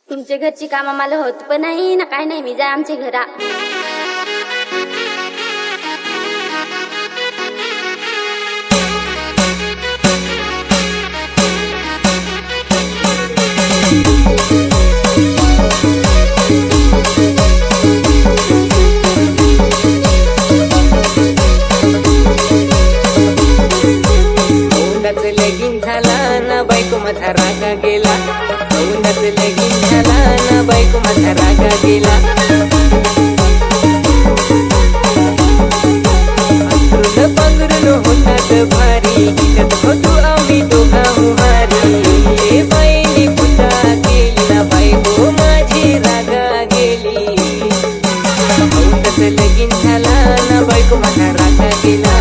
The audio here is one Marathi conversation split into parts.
तुमच्या घरची कामं मला होत पण नाही ना काय नाही, मी जाय आमच्या घरा. लगीन झाला ना बायको माझा रागा गेला. औंधाच लगीन झाला ना बायको माझा रागा गेला. अंथरूण पांघरून होतात भारी, हिंडत होतो आम्ही दोघा उभारी. ए बाईनी पुता केली ना बायको माझी रागा गेली. औंधाच लगीन झाला ना बायको माझा रागा गेला.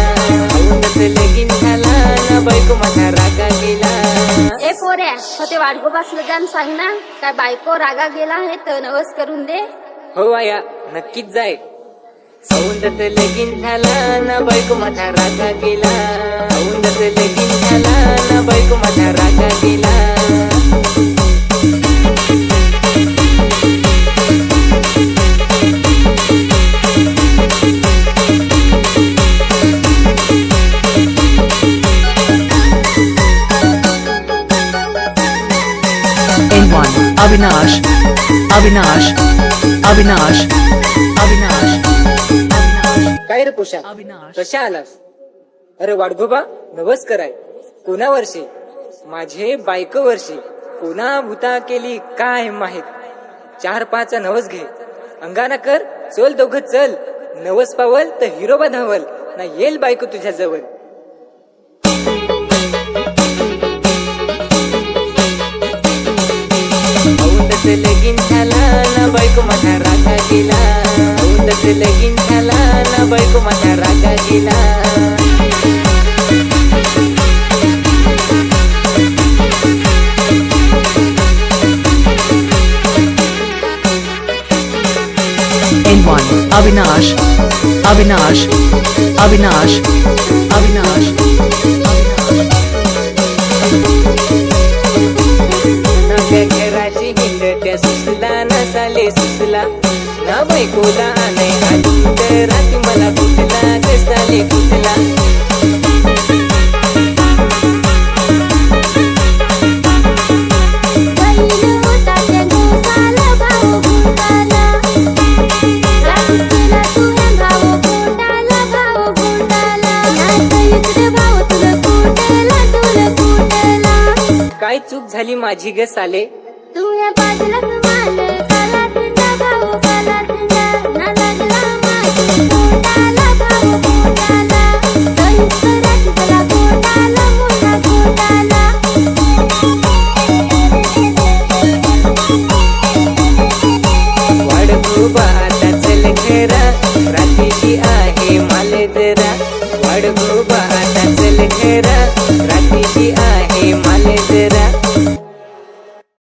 औंधाच लगीन झाला ना बायको माझा रागा गेला. ए पोऱ्या, होते वाडगोबासला जाण सांग ना, काय बायको रागा गेला आहे तर नवस करून दे. हो आया, नक्कीच जाय. औंधाच लगीन झाला ना बायको माझा रागा गेला. औंधाच लगीन झाला ना बायको माझा रागा गेला. अविनाश अविनाश अविनाश अविनाश काय रे पोषा, अविनाश कशा आलास? अरे वाडगोबा, नवस कराय. कोणा वर्षी? माझे बायको वर्षी. कोणा भूता केली काय माहित. 4-5 नवस घे, अंगाना कर. चल दोघं चल, नवस पावल तर हिरोबा धावल ना, येईल बायको तुझ्या जवळ. औंधाच लगीन झाला ना बायको माझा रागा गेला. औंधाच लगीन झाला ना बायको माझा रागा गेला. N1 अविनाश अविनाश अविनाश अविनाश घराची हिंडत्या सुसला ना साले सुसला ना बायकोला आणाय आली तर राती मला कुठला कसाले कुठला. काय चूक झाली माझी ग साले. तू या बाजूला माले काला तिंडा भाऊ काला तिंडा ना लागला माझी पोटाला भाऊ पोटाला. तरीच करायची तुला पोटाला मोठा पोटाला. वाडगोबा आता चल घरा, रात्रीची आहे माल जरा. वाडगोबा आता चल घरा, रात्रीची आहे माल जरा.